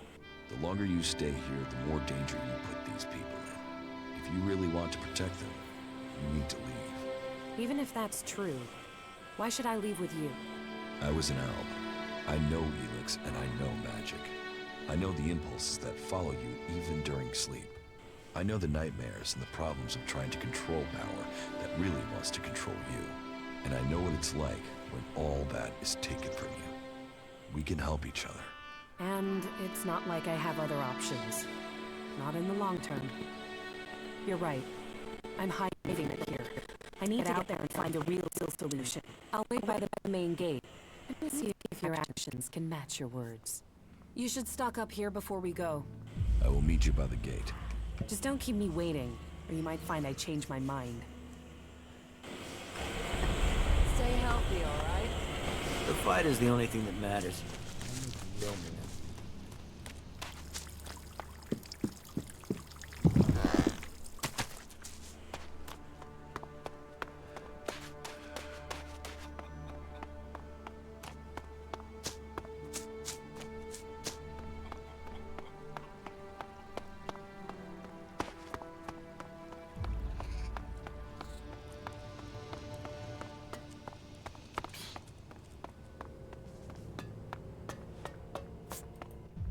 The longer you stay here, the more danger you put these people in. If you really want to protect them, you need to leave. Even if that's true, why should I leave with you? I was an Alb. I know ELEX and I know magic. I know the impulses that follow you even during sleep. I know the nightmares and the problems of trying to control power that really wants to control you. And I know what it's like when all that is taken from you. We can help each other. And it's not like I have other options. Not in the long term. You're right. I'm hiding it here. I need to get out there and find a real solution. I'll wait by the main gate and see if your actions can match your words. You should stock up here before we go. I will meet you by the gate. Just don't keep me waiting, or you might find I change my mind. Stay healthy, alright? The fight is the only thing that matters.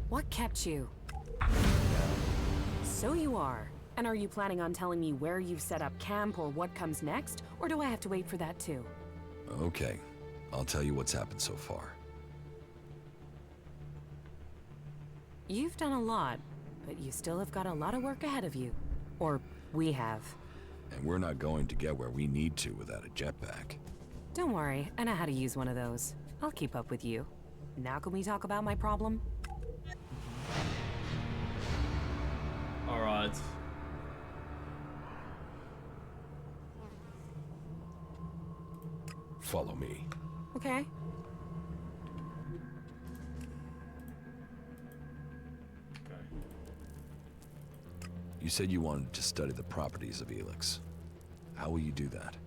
What kept you? So you are. And are you planning on telling me where you've set up camp or what comes next? Or do I have to wait for that too? Okay, I'll tell you what's happened so far. You've done a lot, but you still have got a lot of work ahead of you. Or we have. And we're not going to get where we need to without a jetpack. Don't worry, I know how to use one of those. I'll keep up with you. Now can we talk about my problem? Alright. Follow me. Okay. You said you wanted to study the properties of ELEX. How will you do that?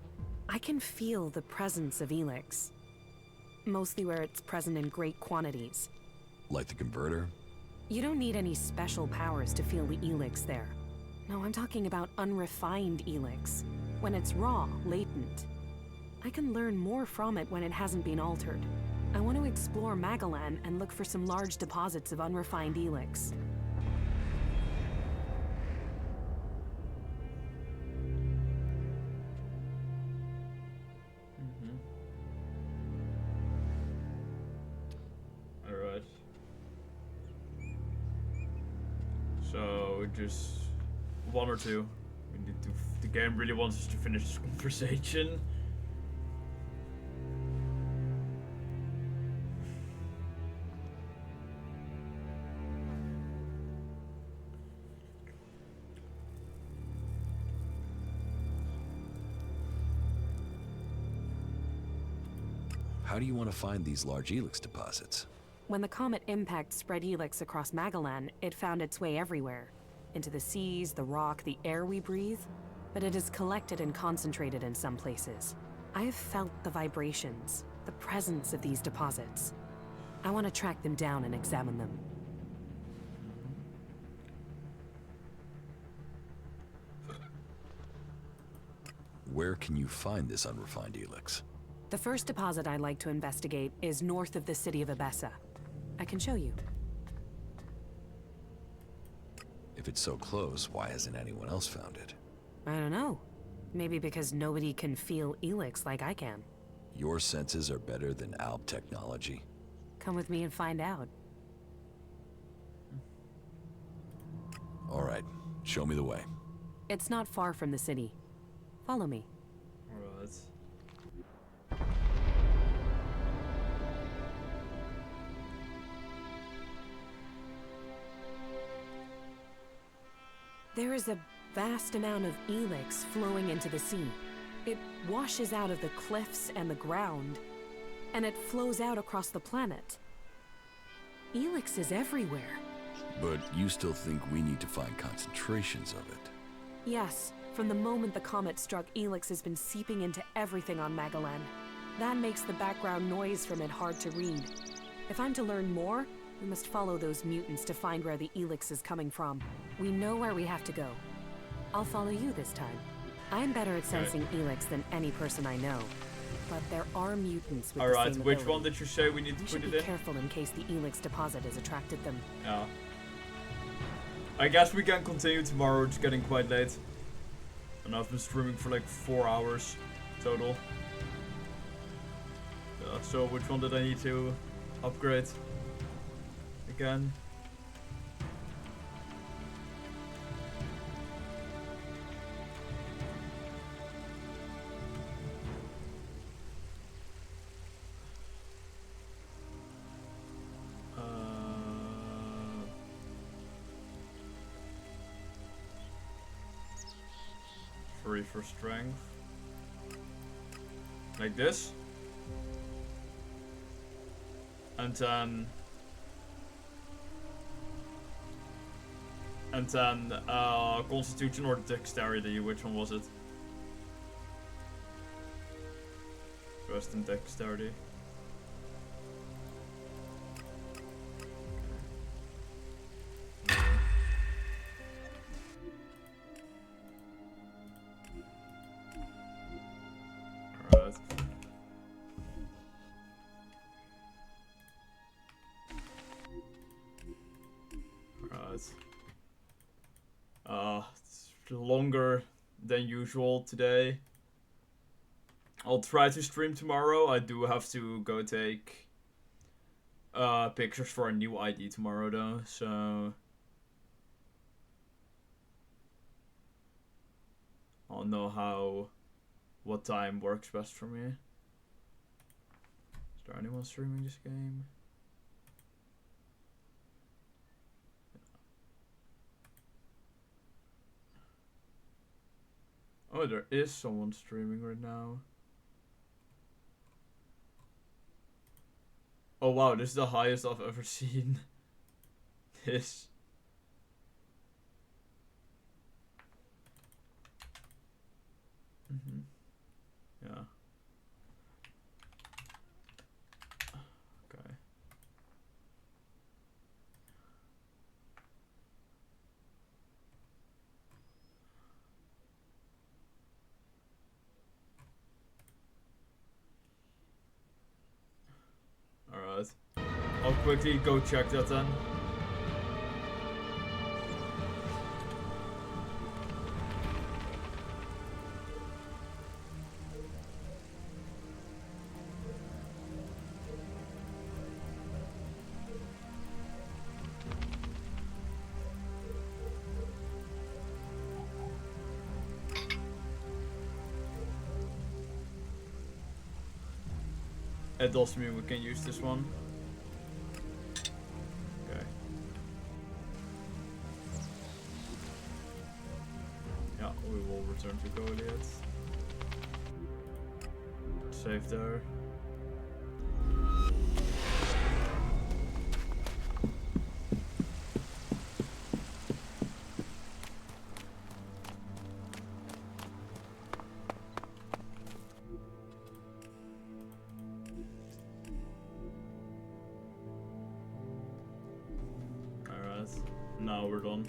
I can feel the presence of ELEX. Mostly where it's present in great quantities. Like the converter? You don't need any special powers to feel the ELEX there. No, I'm talking about unrefined ELEX. When it's raw, latent. I can learn more from it when it hasn't been altered. I want to explore Magalan and look for some large deposits of unrefined ELEX. Alright. So, just one or two. We need to. The game really wants us to finish this conversation. How do you want to find these large ELEX deposits? When the comet impact spread ELEX across Magellan, it found its way everywhere. Into the seas, the rock, the air we breathe. But it is collected and concentrated in some places. I have felt the vibrations, the presence of these deposits. I want to track them down and examine them. Where can you find this unrefined ELEX? The first deposit I'd like to investigate is north of the city of Abessa. I can show you. If it's so close, why hasn't anyone else found it? I don't know. Maybe because nobody can feel ELEX like I can. Your senses are better than ALB technology. Come with me and find out. All right, show me the way. It's not far from the city. Follow me. Alright. There is a vast amount of ELEX flowing into the sea. It washes out of the cliffs and the ground, and it flows out across the planet. ELEX is everywhere. But you still think we need to find concentrations of it? Yes, from the moment the comet struck, ELEX has been seeping into everything on Magellan. That makes the background noise from it hard to read. If I'm to learn more, we must follow those mutants to find where the ELEX is coming from. We know where we have to go. I'll follow you this time. I'm better at sensing ELEX than any person I know. But there are mutants with the same ability. Which one did you say we need to put it in? We should be careful in case the ELEX deposit has attracted them. Yeah. I guess we can continue tomorrow, it's getting quite late. And I've been streaming for like 4 hours total. So which one did I need to upgrade? Again. Three for strength. Like this. And then Constitution or Dexterity, which one was it? First in Dexterity. Alright. It's longer than usual today. I'll try to stream tomorrow. I do have to go take pictures for a new ID tomorrow though, so I'll know what time works best for me. Is there anyone streaming this game? Oh, there is someone streaming right now. Oh wow, this is the highest I've ever seen. This. Yeah. Okay. Alright. I'll quickly go check that then. It does mean we can use this one. Okay. Yeah, we will return to Goliath. Save there. minutes. Now we're done.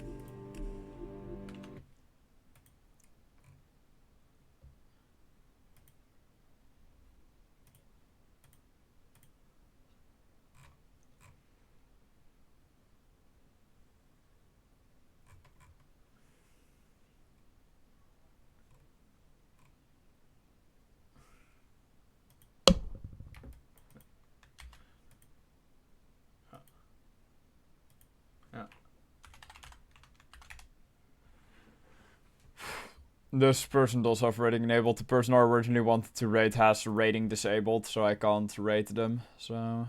This person does have rating enabled. The person I originally wanted to rate has rating disabled, so I can't rate them. So,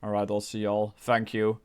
alright, I'll see y'all. Thank you.